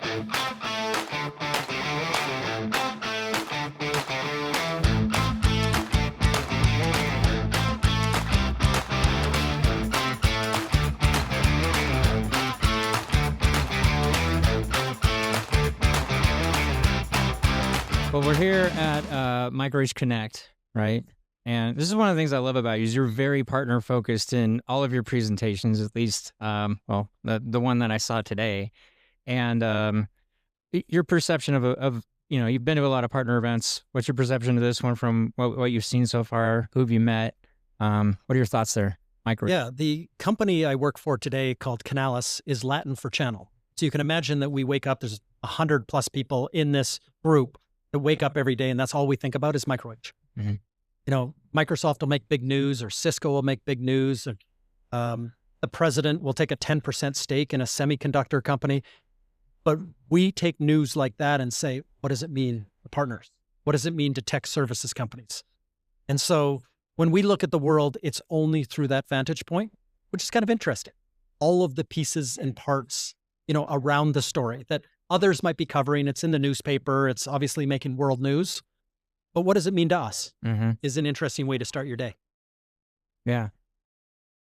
Well, we're here at MicroAge Connect, right? And this is one of the things I love about you is you're very partner focused in all of your presentations, at least, well, the one that I saw today. And your perception of, you've been to a lot of partner events. What's your perception of this one from what you've seen so far? Who have you met? What are your thoughts there, MicroAge? Yeah, the company I work for today called Canalys is Latin for channel. So you can imagine that we wake up, there's 100+ people in this group that wake up every day, and that's all we think about is MicroAge. Mm-hmm. Microsoft will make big news, or Cisco will make big news. Or, the president will take a 10% stake in a semiconductor company. But we take news like that and say, what does it mean to partners? What does it mean to tech services companies? And so when we look at the world, it's only through that vantage point, which is kind of interesting. All of the pieces and parts, around the story that others might be covering. It's in the newspaper. It's obviously making world news. But what does it mean to us? Mm-hmm. Is an interesting way to start your day. Yeah.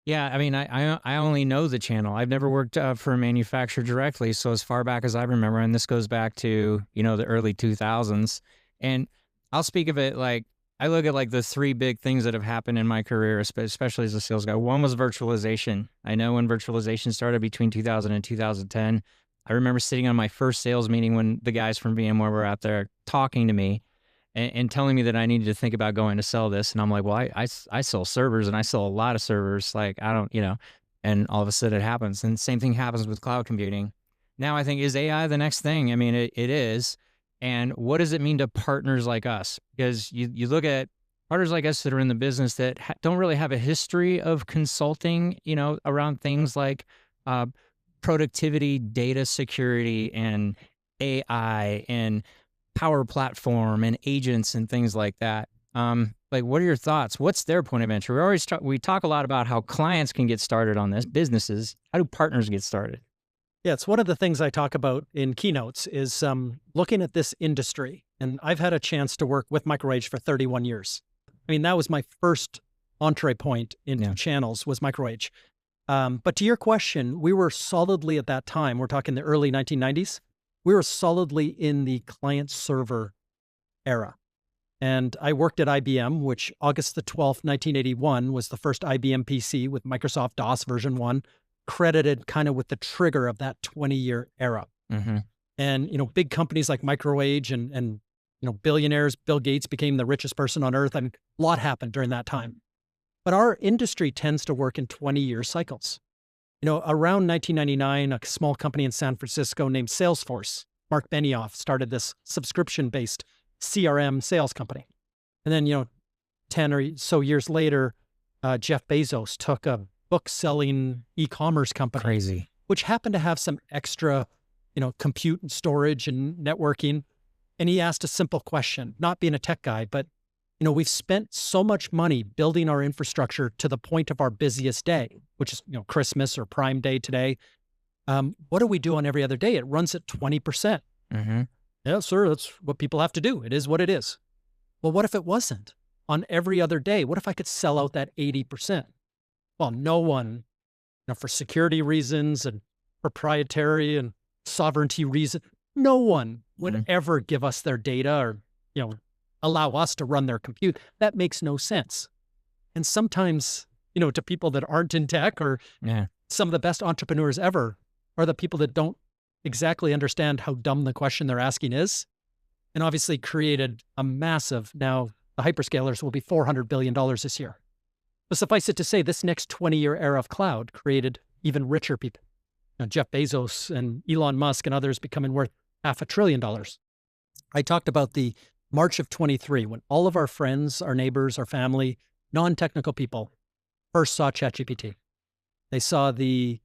Yeah, I mean, I only know the channel. I've never worked for a manufacturer directly. So as far back as I remember, and this goes back to, the early 2000s. And I'll speak of it like, I look at like the three big things that have happened in my career, especially as a sales guy. One was virtualization. I know when virtualization started between 2000 and 2010. I remember sitting on my first sales meeting when the guys from VMware were out there talking to me and telling me that I needed to think about going to sell this. And I'm like, well, I sell servers, and I sell a lot of servers. Like, I don't, and all of a sudden it happens. And the same thing happens with cloud computing. Now I think, is AI the next thing? I mean, it is. And what does it mean to partners like us? Because you look at partners like us that are in the business that don't really have a history of consulting, around things like productivity, data security, and AI, and Power Platform, and agents, and things like that. Like, what are your thoughts? What's their point of entry? We talk a lot about how clients can get started on this, businesses. How do partners get started? Yeah, it's one of the things I talk about in keynotes is looking at this industry. And I've had a chance to work with MicroAge for 31 years. I mean, that was my first entree point into channels, was MicroAge. But to your question, we were solidly at that time, we're talking the early 1990s, we were solidly in the client server era. And I worked at IBM, which August the 12th, 1981 was the first IBM PC with Microsoft DOS version 1, credited kind of with the trigger of that 20-year era. Mm-hmm. And, big companies like MicroAge and billionaires, Bill Gates became the richest person on earth. I mean, a lot happened during that time. But our industry tends to work in 20-year cycles. Around 1999, a small company in San Francisco named Salesforce, Mark Benioff, started this subscription-based CRM sales company. And then, 10 or so years later, Jeff Bezos took a book-selling e-commerce company. Crazy. Which happened to have some extra, compute and storage and networking. And he asked a simple question, not being a tech guy, but we've spent so much money building our infrastructure to the point of our busiest day, which is, Christmas or Prime Day today. What do we do on every other day? It runs at 20%. Mm-hmm. Yeah, sir, that's what people have to do. It is what it is. Well, what if it wasn't? On every other day, what if I could sell out that 80%? Well, no one, for security reasons and proprietary and sovereignty reasons, no one would ever give us their data or, allow us to run their compute. That makes no sense. And sometimes, to people that aren't in tech, or some of the best entrepreneurs ever are the people that don't exactly understand how dumb the question they're asking is, and obviously created a massive, now the hyperscalers will be $400 billion this year. But suffice it to say, this next 20-year era of cloud created even richer people. Jeff Bezos and Elon Musk and others becoming worth $500 billion. I talked about the March of 23, when all of our friends, our neighbors, our family, non-technical people first saw ChatGPT. They saw the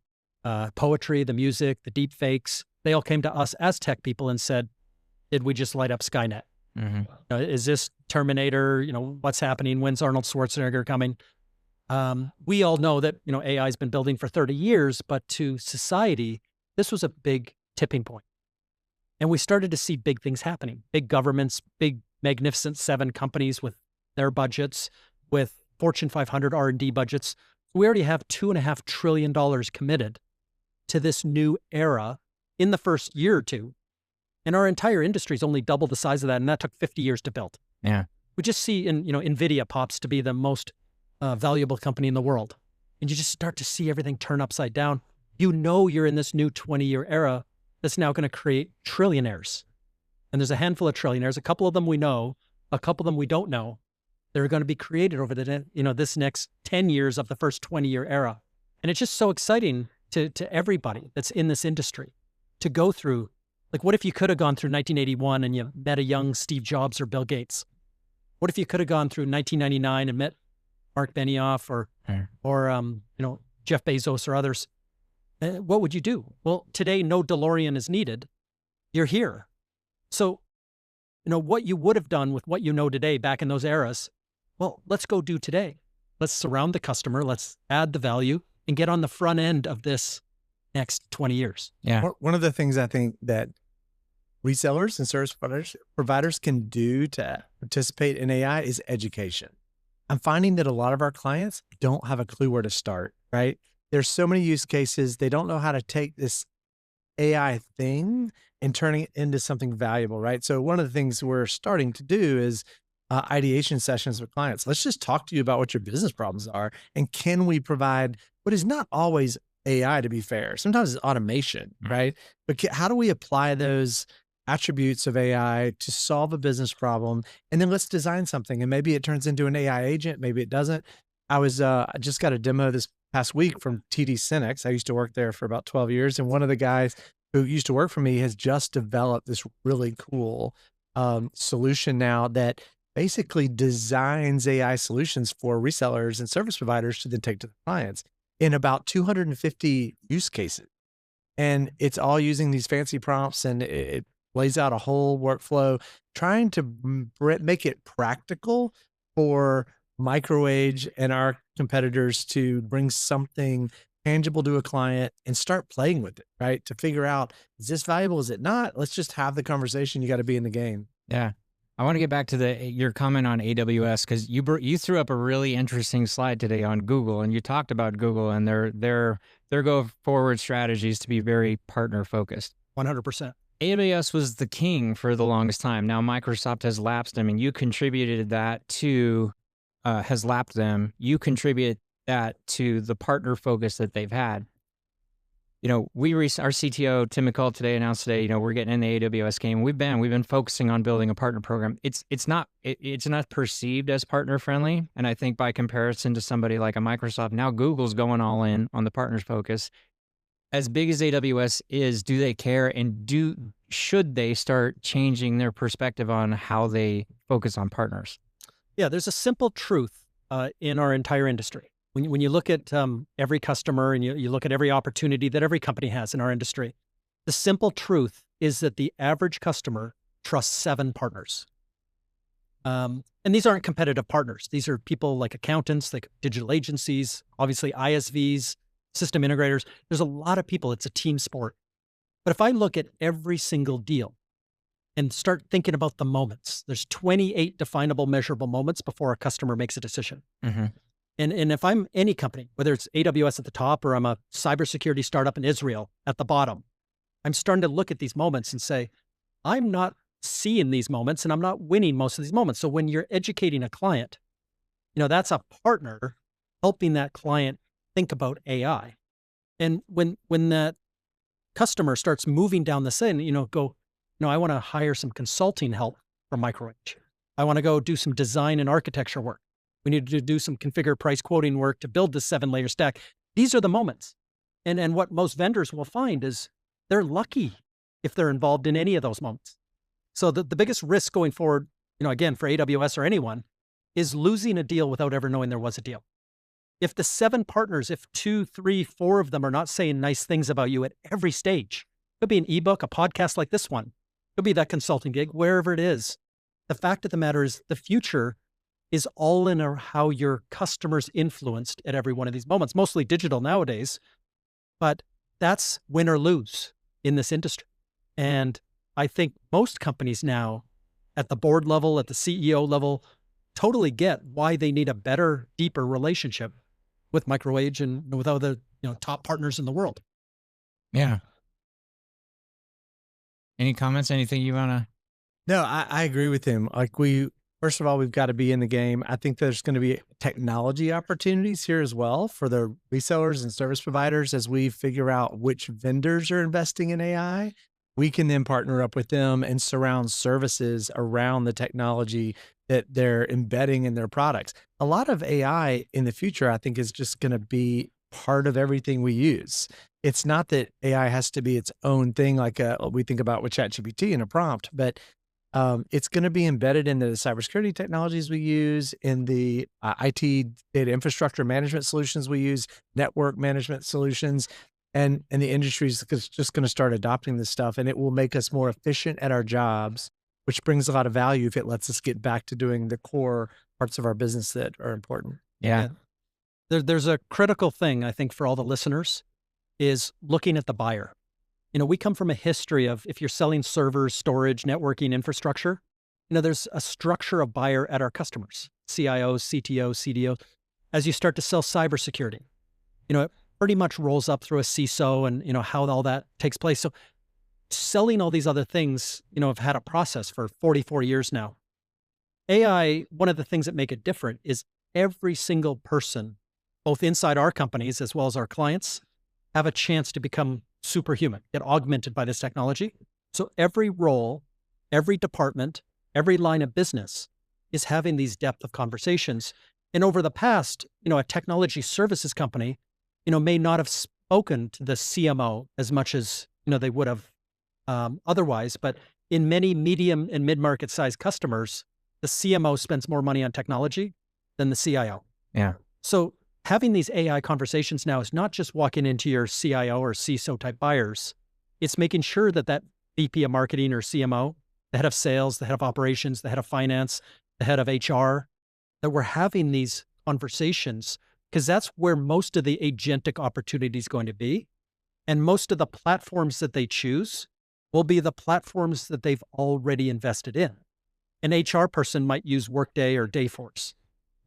poetry, the music, the deep fakes. They all came to us as tech people and said, did we just light up Skynet? Mm-hmm. Is this Terminator? What's happening? When's Arnold Schwarzenegger coming? We all know that, AI has been building for 30 years, but to society, this was a big tipping point. And we started to see big things happening, big governments, big Magnificent Seven companies with their budgets, with Fortune 500 R&D budgets. We already have $2.5 trillion committed to this new era in the first year or two. And our entire industry is only double the size of that, and that took 50 years to build. Yeah. We just see, NVIDIA pops to be the most valuable company in the world. And you just start to see everything turn upside down. You're in this new 20-year era that's now going to create trillionaires. And there's a handful of trillionaires. A couple of them we know, a couple of them we don't know. They're going to be created over this next 10 years of the first 20-year era. And it's just so exciting to everybody that's in this industry to go through. Like, what if you could have gone through 1981 and you met a young Steve Jobs or Bill Gates? What if you could have gone through 1999 and met Mark Benioff or Jeff Bezos or others? What would you do? Well, today, no DeLorean is needed. You're here. So, what you would have done with what you know today back in those eras, well, let's go do today. Let's surround the customer. Let's add the value and get on the front end of this next 20 years. Yeah. One of the things I think that resellers and service providers can do to participate in AI is education. I'm finding that a lot of our clients don't have a clue where to start, right? There's so many use cases. They don't know how to take this AI thing and turning it into something valuable, right? So one of the things we're starting to do is ideation sessions with clients. Let's just talk to you about what your business problems are. And can we provide what is not always AI, to be fair? Sometimes it's automation, right? But how do we apply those attributes of AI to solve a business problem? And then let's design something. And maybe it turns into an AI agent. Maybe it doesn't. I just got a demo this past week from TD SYNNEX. I used to work there for about 12 years. And one of the guys who used to work for me has just developed this really cool solution now that basically designs AI solutions for resellers and service providers to then take to the clients in about 250 use cases. And it's all using these fancy prompts, and it lays out a whole workflow, trying to make it practical for MicroAge and our competitors to bring something tangible to a client and start playing with it, right? To figure out, is this valuable? Is it not? Let's just have the conversation. You got to be in the game. Yeah. I want to get back to your comment on AWS, because you threw up a really interesting slide today on Google, and you talked about Google and their go forward strategies to be very partner focused. 100%. AWS was the king for the longest time. Now Microsoft has lapsed them, and you contributed that to has lapped them. You contribute that to the partner focus that they've had. Our CTO, Tim McCall, today announced today, we're getting in the AWS game. We've been focusing on building a partner program. It's not perceived as partner friendly. And I think by comparison to somebody like a Microsoft, now Google's going all in on the partners focus. As big as AWS is, do they care, and should they start changing their perspective on how they focus on partners? Yeah, there's a simple truth in our entire industry. When you look at every customer and you look at every opportunity that every company has in our industry, the simple truth is that the average customer trusts 7 partners. And these aren't competitive partners. These are people like accountants, like digital agencies, obviously ISVs, system integrators. There's a lot of people. It's a team sport. But if I look at every single deal and start thinking about the moments, there's 28 definable, measurable moments before a customer makes a decision. Mm-hmm. And if I'm any company, whether it's AWS at the top or I'm a cybersecurity startup in Israel at the bottom, I'm starting to look at these moments and say, I'm not seeing these moments and I'm not winning most of these moments. So when you're educating a client, that's a partner helping that client think about AI. And when that customer starts moving down the same, I want to hire some consulting help from MicroAge. I want to go do some design and architecture work. We need to do some configure price quoting work to build this 7-layer stack. These are the moments. And what most vendors will find is they're lucky if they're involved in any of those moments. So the biggest risk going forward, again, for AWS or anyone, is losing a deal without ever knowing there was a deal. If the 7 partners, if 2, 3, 4 of them are not saying nice things about you at every stage, it could be an ebook, a podcast like this one, it could be that consulting gig, wherever it is. The fact of the matter is the future is all in how your customers influenced at every one of these moments, mostly digital nowadays, but that's win or lose in this industry. And I think most companies now at the board level, at the CEO level, totally get why they need a better, deeper relationship with MicroAge and with other, top partners in the world. Yeah. Any comments? Anything you want to? No, I agree with him. First of all, we've got to be in the game. I think there's going to be technology opportunities here as well for the resellers and service providers as we figure out which vendors are investing in AI. We can then partner up with them and surround services around the technology that they're embedding in their products. A lot of AI in the future, I think, is just going to be part of everything we use. It's not that AI has to be its own thing, like we think about with ChatGPT and a prompt, but it's going to be embedded in the cybersecurity technologies we use, in the IT data infrastructure management solutions we use, network management solutions, and the industry is just going to start adopting this stuff, and it will make us more efficient at our jobs, which brings a lot of value if it lets us get back to doing the core parts of our business that are important. Yeah. There's a critical thing, I think, for all the listeners is looking at the buyer. We come from a history of, if you're selling servers, storage, networking, infrastructure, there's a structure of buyer at our customers, CIOs, CTOs, CDOs. As you start to sell cybersecurity, it pretty much rolls up through a CISO and, how all that takes place. So selling all these other things, have had a process for 44 years now. AI, one of the things that make it different is every single person, both inside our companies as well as our clients, have a chance to become superhuman, get augmented by this technology. So every role, every department, every line of business is having these depth of conversations. And over the past, a technology services company, may not have spoken to the CMO as much as, they would have otherwise. But in many medium and mid-market sized customers, the CMO spends more money on technology than the CIO. Yeah. So having these AI conversations now is not just walking into your CIO or CISO type buyers. It's making sure that that VP of marketing or CMO, the head of sales, the head of operations, the head of finance, the head of HR, that we're having these conversations, because that's where most of the agentic opportunity is going to be. And most of the platforms that they choose will be the platforms that they've already invested in. An HR person might use Workday or Dayforce.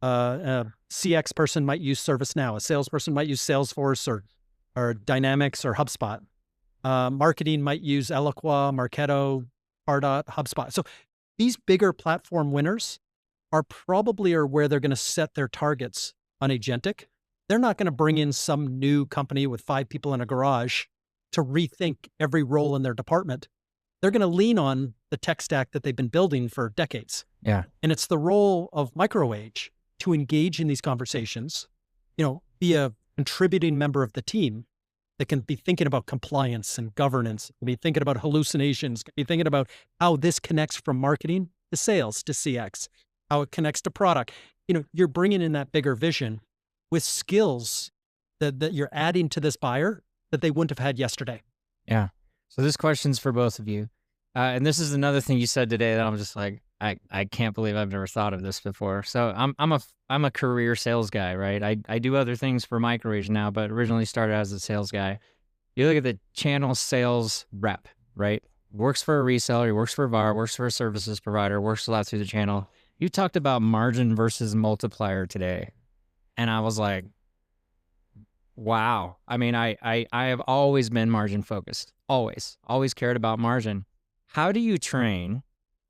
A CX person might use ServiceNow. A salesperson might use Salesforce or Dynamics or HubSpot. Marketing might use Eloqua, Marketo, Pardot, HubSpot. So these bigger platform winners are probably where they're going to set their targets on agentic. They're not going to bring in some new company with 5 people in a garage to rethink every role in their department. They're going to lean on the tech stack that they've been building for decades. Yeah. And it's the role of MicroAge to engage in these conversations, be a contributing member of the team that can be thinking about compliance and governance, be thinking about hallucinations, be thinking about how this connects from marketing to sales to CX, how it connects to product. You're bringing in that bigger vision with skills that you're adding to this buyer that they wouldn't have had yesterday. Yeah. So this question's for both of you. And this is another thing you said today that I'm just like, I can't believe I've never thought of this before. So I'm a career sales guy, right? I do other things for MicroAge now, but originally started as a sales guy. You look at the channel sales rep, right? Works for a reseller, he works for a VAR, works for a services provider, works a lot through the channel. You talked about margin versus multiplier today. And I was like, wow. I mean, I have always been margin focused, always cared about margin. How do you train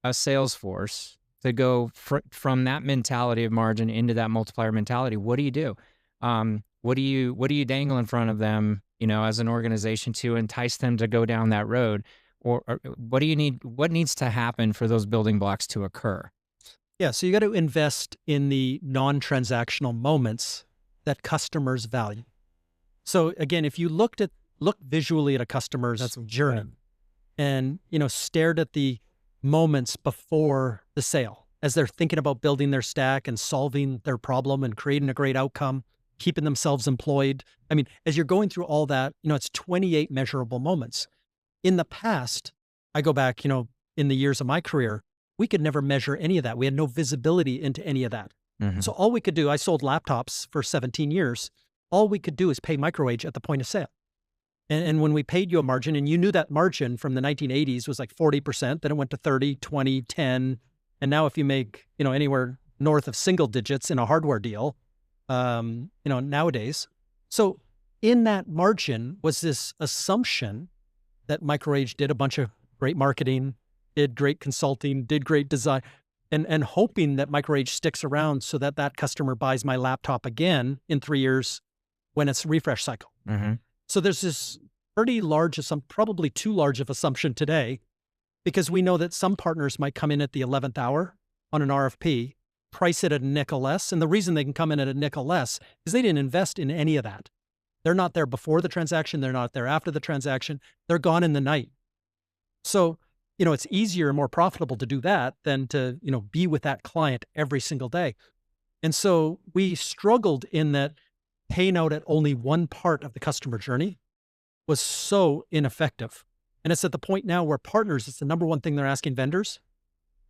a sales force to go from that mentality of margin into that multiplier mentality? What do you do? What do you dangle in front of them, as an organization to entice them to go down that road? Or what do you need? What needs to happen for those building blocks to occur? Yeah, so you got to invest in the non-transactional moments that customers value. So again, if you look visually at a customer's journey and, stared at the moments before the sale, as they're thinking about building their stack and solving their problem and creating a great outcome, keeping themselves employed. I mean, as you're going through all that, it's 28 measurable moments. In the past, I go back, in the years of my career, we could never measure any of that. We had no visibility into any of that. Mm-hmm. So all we could do, I sold laptops for 17 years. All we could do is pay MicroAge at the point of sale. And when we paid you a margin, and you knew that margin from the 1980s was like 40%, then it went to 30, 20, 10. And now if you make, anywhere north of single digits in a hardware deal, nowadays. So in that margin was this assumption that MicroAge did a bunch of great marketing, did great consulting, did great design, and hoping that MicroAge sticks around so that that customer buys my laptop again in 3 years when it's refresh cycle. Mm-hmm. So there's this pretty large, probably too large of assumption today, because we know that some partners might come in at the 11th hour on an RFP, price it at a nickel less. And the reason they can come in at a nickel less is they didn't invest in any of that. They're not there before the transaction. They're not there after the transaction. They're gone in the night. So, it's easier and more profitable to do that than to, be with that client every single day. And so we struggled in that paying out at only one part of the customer journey was so ineffective. And it's at the point now where partners, it's the number one thing they're asking vendors,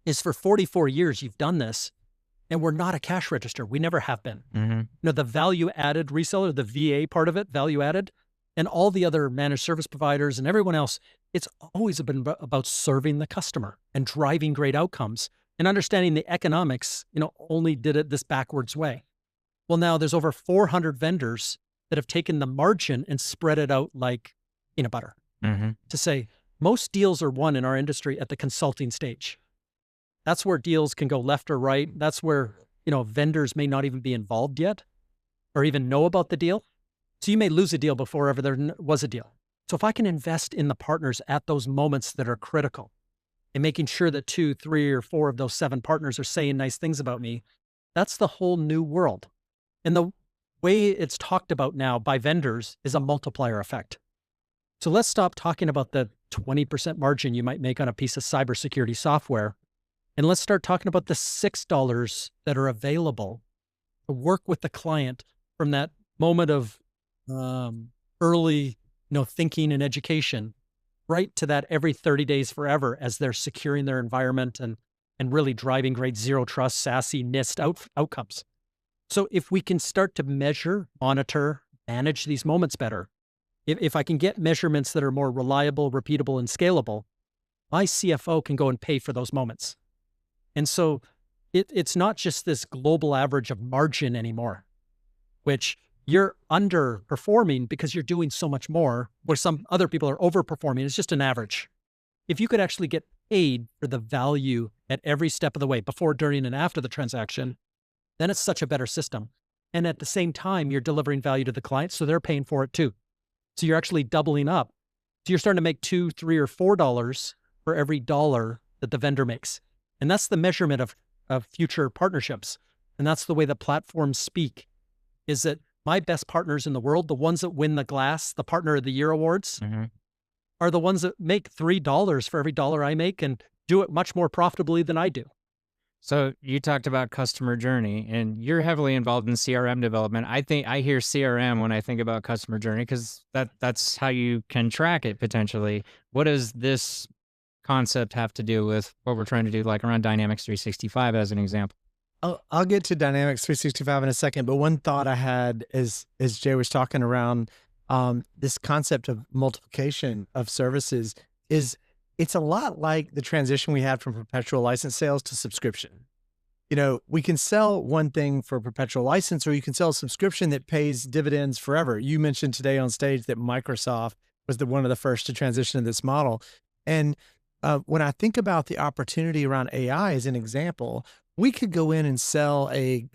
is for 44 years you've done this, and we're not a cash register. We never have been. Mm-hmm. The value added reseller, the VA part of it, value added, and all the other managed service providers and everyone else, it's always been about serving the customer and driving great outcomes and understanding the economics, only did it this backwards way. Well, now there's over 400 vendors that have taken the margin and spread it out like peanut butter. Mm-hmm. To say most deals are won in our industry at the consulting stage. That's where deals can go left or right. That's where, vendors may not even be involved yet or even know about the deal. So you may lose a deal before ever there was a deal. So if I can invest in the partners at those moments that are critical and making sure that 2, 3, or 4 of those 7 partners are saying nice things about me, that's the whole new world. And the way it's talked about now by vendors is a multiplier effect. So let's stop talking about the 20% margin you might make on a piece of cybersecurity software. And let's start talking about the $6 that are available to work with the client from that moment of early, thinking and education, right to that every 30 days forever as they're securing their environment and really driving great zero trust, SASE, NIST outcomes. So if we can start to measure, monitor, manage these moments better, if I can get measurements that are more reliable, repeatable, and scalable, my CFO can go and pay for those moments. And so it's not just this global average of margin anymore, which you're underperforming because you're doing so much more, where some other people are overperforming. It's just an average. If you could actually get paid for the value at every step of the way, before, during, and after the transaction, then it's such a better system. And at the same time, you're delivering value to the client, so they're paying for it too. So you're actually doubling up. So you're starting to make $2, $3, or $4 for every dollar that the vendor makes. And that's the measurement of future partnerships. And that's the way that platforms speak, is that my best partners in the world, the ones that win the Glass, the Partner of the Year awards, are the ones that make $3 for every dollar I make and do it much more profitably than I do. So you talked about customer journey, and you're heavily involved in CRM development. I hear CRM when I think about customer journey because that's how you can track it potentially. What does this concept have to do with what we're trying to do, like around Dynamics 365 as an example? I'll get to Dynamics 365 in a second, but one thought I had as Jay was talking around this concept of multiplication of services is it's a lot like the transition we had from perpetual license sales to subscription. We can sell one thing for a perpetual license, or you can sell a subscription that pays dividends forever. You mentioned today on stage that Microsoft was one of the first to transition to this model. And when I think about the opportunity around AI as an example, we could go in and sell a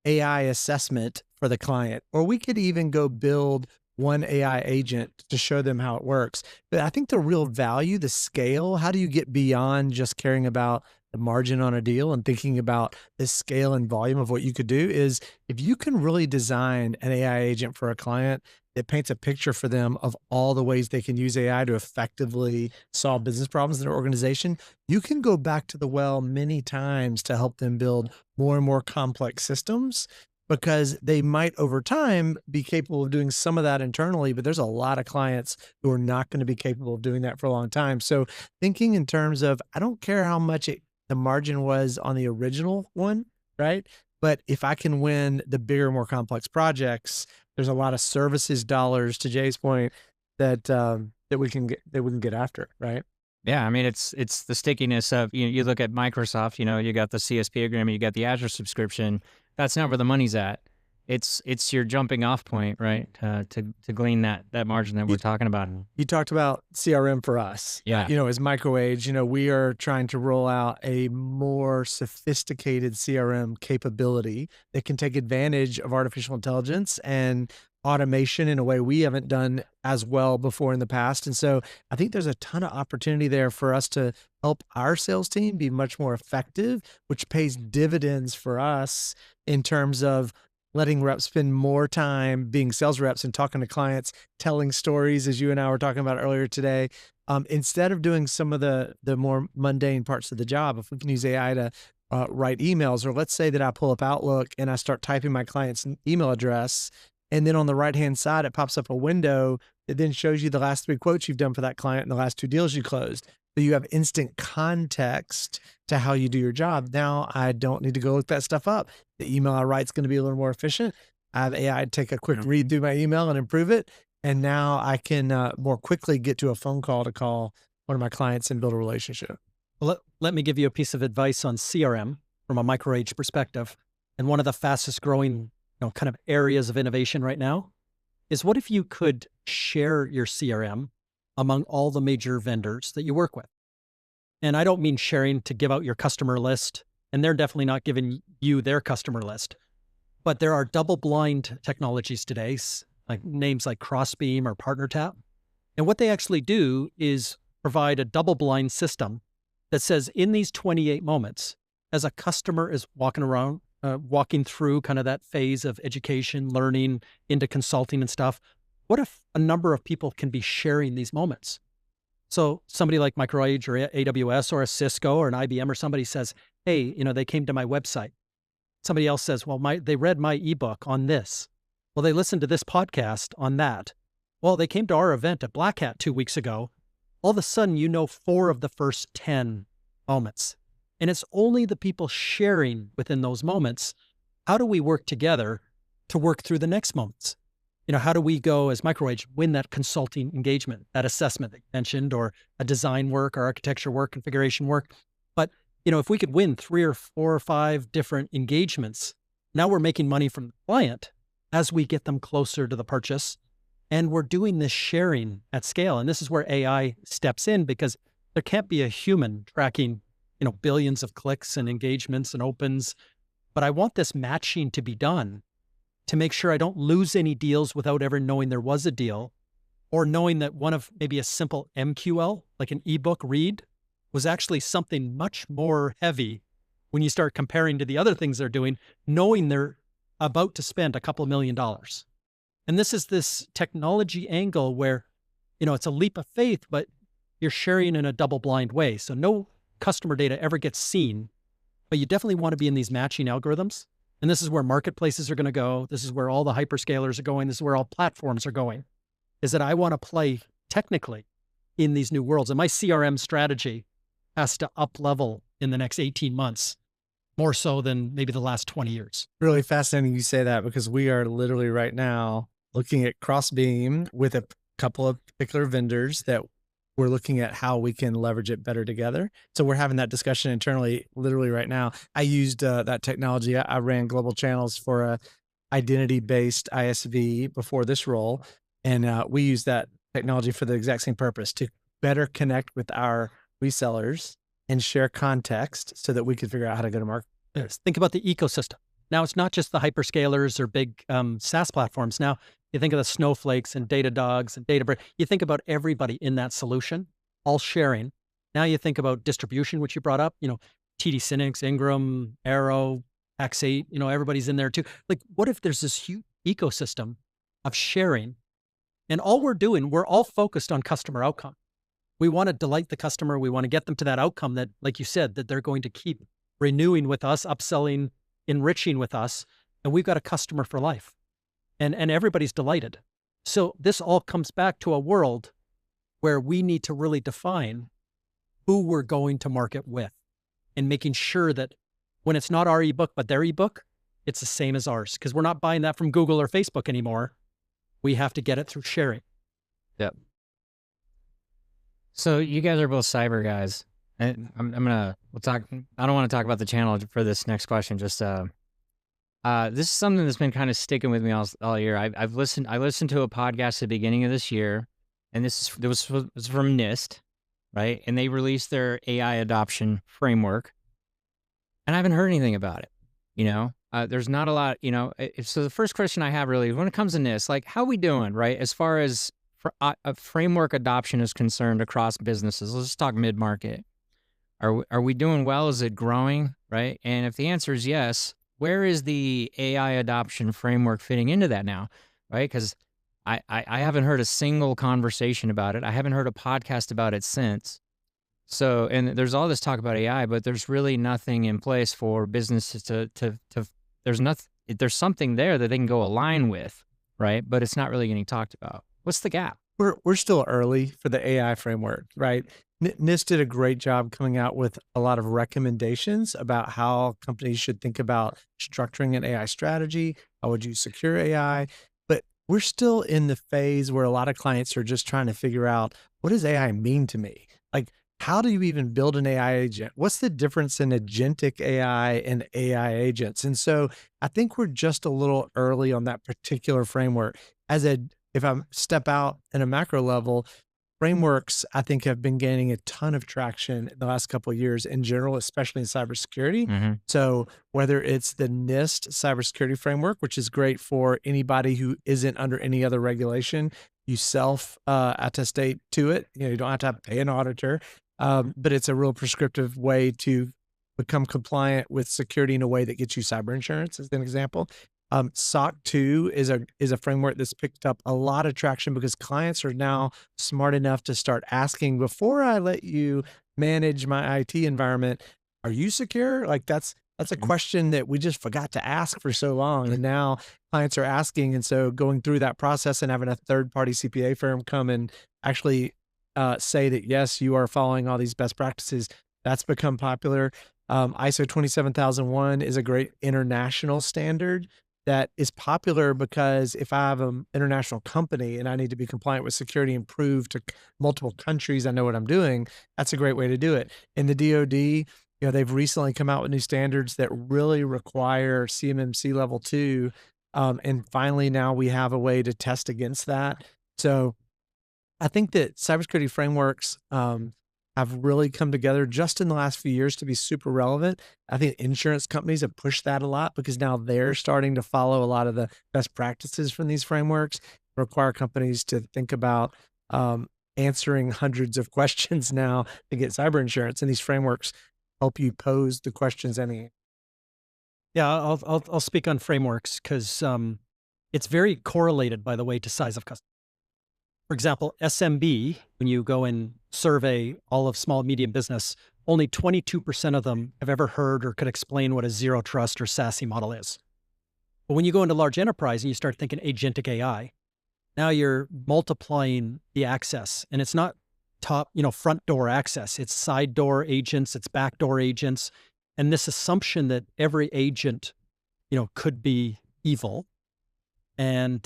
AI assessment for the client, or we could even go build one AI agent to show them how it works. But I think the real value, the scale, how do you get beyond just caring about the margin on a deal and thinking about the scale and volume of what you could do is if you can really design an AI agent for a client that paints a picture for them of all the ways they can use AI to effectively solve business problems in their organization, you can go back to the well many times to help them build more and more complex systems, because they might over time be capable of doing some of that internally, but there's a lot of clients who are not going to be capable of doing that for a long time. So thinking in terms of, I don't care how much the margin was on the original one, right? But if I can win the bigger, more complex projects, there's a lot of services dollars, to Jay's point, that that we can get after, right? Yeah, I mean, it's the stickiness of, you look at Microsoft, you got the CSP agreement, you got the Azure subscription. That's not where the money's at. It's your jumping off point, right? To glean that margin that we're talking about. You talked about CRM for us. Yeah. As MicroAge, we are trying to roll out a more sophisticated CRM capability that can take advantage of artificial intelligence and automation in a way we haven't done as well before in the past. And so I think there's a ton of opportunity there for us to help our sales team be much more effective, which pays dividends for us in terms of letting reps spend more time being sales reps and talking to clients, telling stories, as you and I were talking about earlier today, instead of doing some of the more mundane parts of the job. If we can use AI to write emails, or let's say that I pull up Outlook and I start typing my client's email address, and then on the right-hand side, it pops up a window that then shows you the last 3 quotes you've done for that client and the last 2 deals you closed. So you have instant context to how you do your job. Now I don't need to go look that stuff up. The email I write is going to be a little more efficient. I have AI take a quick read through my email and improve it. And now I can more quickly get to a phone call to call one of my clients and build a relationship. Well, let me give you a piece of advice on CRM from a MicroAge perspective. And one of the fastest growing kind of areas of innovation right now is, what if you could share your CRM among all the major vendors that you work with? And I don't mean sharing to give out your customer list, and they're definitely not giving you their customer list. But there are double-blind technologies today, like names like Crossbeam or PartnerTap. And what they actually do is provide a double-blind system that says, in these 28 moments, as a customer is walking through kind of that phase of education, learning, into consulting and stuff, what if a number of people can be sharing these moments? So somebody like MicroAge or AWS or a Cisco or an IBM or somebody says, hey, they came to my website. Somebody else says, well, they read my ebook on this. Well, they listened to this podcast on that. Well, they came to our event at Black Hat 2 weeks ago. All of a sudden, 4 of the first 10 moments. And it's only the people sharing within those moments. How do we work together to work through the next moments? How do we go as MicroAge win that consulting engagement, that assessment that you mentioned, or a design work or architecture work, configuration work? But, if we could win 3 or 4 or 5 different engagements, now we're making money from the client as we get them closer to the purchase. And we're doing this sharing at scale. And this is where AI steps in, because there can't be a human tracking, billions of clicks and engagements and opens. But I want this matching to be done to make sure I don't lose any deals without ever knowing there was a deal, or knowing that one of maybe a simple MQL, like an ebook read, was actually something much more heavy when you start comparing to the other things they're doing, knowing they're about to spend a couple $1 million. And this is this technology angle where, it's a leap of faith, but you're sharing in a double-blind way. So no customer data ever gets seen, but you definitely want to be in these matching algorithms. And this is where marketplaces are going to go. This is where all the hyperscalers are going. This is where all platforms are going, is that I want to play technically in these new worlds. And my CRM strategy has to up level in the next 18 months, more so than maybe the last 20 years. Really fascinating you say that, because we are literally right now looking at Crossbeam with a couple of particular vendors that we're looking at how we can leverage it better together. So we're having that discussion internally, literally right now. I used that technology. I ran global channels for a identity-based ISV before this role. And we use that technology for the exact same purpose, to better connect with our resellers and share context so that we could figure out how to go to market. Yes. Think about the ecosystem. Now, it's not just the hyperscalers or big SaaS platforms. Now, you think of the Snowflakes and Datadogs and Databricks. You think about everybody in that solution, all sharing. Now you think about distribution, which you brought up, TD SYNNEX, Ingram, Arrow, X8, everybody's in there too. Like, what if there's this huge ecosystem of sharing, and all we're doing, we're all focused on customer outcome. We want to delight the customer. We want to get them to that outcome that, like you said, that they're going to keep renewing with us, upselling, enriching with us. And we've got a customer for life. And everybody's delighted. So this all comes back to a world where we need to really define who we're going to market with, and making sure that when it's not our ebook, but their ebook, it's the same as ours, because we're not buying that from Google or Facebook anymore. We have to get it through sharing. Yep. So you guys are both cyber guys. And we'll talk. I don't want to talk about the channel for this next question. Just, this is something that's been kind of sticking with me all year. I listened to a podcast at the beginning of this year, and it was from NIST, right? And they released their AI adoption framework, and I haven't heard anything about it. There's not a lot, so the first question I have really, when it comes to NIST, like, how we doing, right? As far as a framework adoption is concerned across businesses, let's just talk mid-market. Are we doing well? Is it growing, right? And if the answer is yes, where is the AI adoption framework fitting into that now, right? Because I haven't heard a single conversation about it. I haven't heard a podcast about it since. So, and there's all this talk about AI, but there's really nothing in place for businesses there's something there that they can go align with, right? But it's not really getting talked about. What's the gap? We're still early for the AI framework, right? NIST did a great job coming out with a lot of recommendations about how companies should think about structuring an AI strategy. How would you secure AI? But we're still in the phase where a lot of clients are just trying to figure out, what does AI mean to me? Like, how do you even build an AI agent? What's the difference in agentic AI and AI agents? And so I think we're just a little early on that particular framework. If I step out in a macro level, frameworks, I think, have been gaining a ton of traction in the last couple of years in general, especially in cybersecurity. Mm-hmm. So whether it's the NIST cybersecurity framework, which is great for anybody who isn't under any other regulation, you self-attestate to it. You don't have to pay an auditor, but it's a real prescriptive way to become compliant with security in a way that gets you cyber insurance, as an example. SOC 2 is a framework that's picked up a lot of traction because clients are now smart enough to start asking, before I let you manage my IT environment, are you secure? Like, that's a question that we just forgot to ask for so long. And now clients are asking. And so going through that process and having a third-party CPA firm come and actually say that, yes, you are following all these best practices, that's become popular. ISO 27001 is a great international standard that is popular because if I have an international company and I need to be compliant with security and prove to multiple countries I know what I'm doing, that's a great way to do it. In the DoD, they've recently come out with new standards that really require CMMC level 2. And finally, now we have a way to test against that. So I think that cybersecurity frameworks have really come together just in the last few years to be super relevant. I think insurance companies have pushed that a lot because now they're starting to follow a lot of the best practices from these frameworks, require companies to think about answering hundreds of questions now to get cyber insurance. And these frameworks help you pose the questions any. Yeah, I'll speak on frameworks because it's very correlated, by the way, to size of customer. For example, SMB, when you go and survey all of small, medium business, only 22% of them have ever heard or could explain what a zero trust or SASE model is. But when you go into large enterprise and you start thinking agentic AI, now you're multiplying the access, and it's not front door access. It's side door agents, it's back door agents. And this assumption that every agent, could be evil, and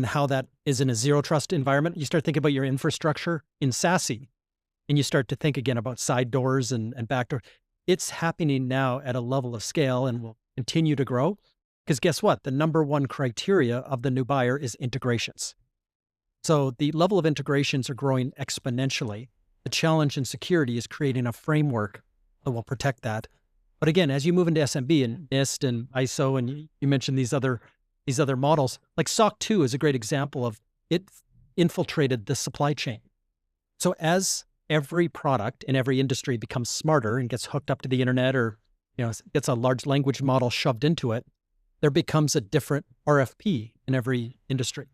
how that is in a zero trust environment. You start thinking about your infrastructure in SASE, and you start to think again about side doors and back door. It's happening now at a level of scale and will continue to grow because guess what? The number one criteria of the new buyer is integrations. So the level of integrations are growing exponentially. The challenge in security is creating a framework that will protect that. But again, as you move into SMB and NIST and ISO, and you mentioned these other models, like SOC 2 is a great example of it infiltrated the supply chain. So as every product in every industry becomes smarter and gets hooked up to the internet or, gets a large language model shoved into it, there becomes a different RFP in every industry.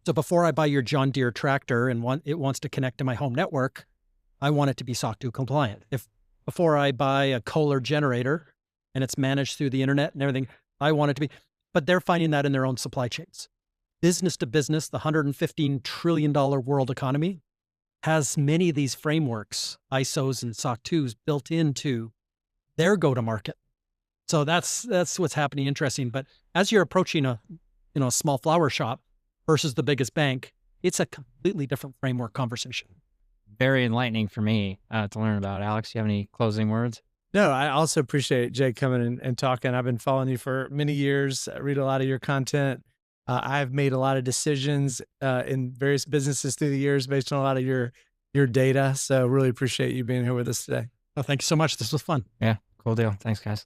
So before I buy your John Deere tractor and it wants to connect to my home network, I want it to be SOC 2 compliant. Before I buy a Kohler generator and it's managed through the internet and everything, I want it to be. But they're finding that in their own supply chains. Business to business, the $115 trillion world economy, has many of these frameworks, ISOs and SOC 2s, built into their go-to-market. So that's what's happening. Interesting. But as you're approaching a small flower shop versus the biggest bank, it's a completely different framework conversation. very enlightening for me to learn about. Alex, you have any closing words? No, I also appreciate Jay coming and talking. I've been following you for many years. I read a lot of your content. I've made a lot of decisions in various businesses through the years based on a lot of your data. So really appreciate you being here with us today. Well, thank you so much. This was fun. Yeah, cool deal. Thanks, guys.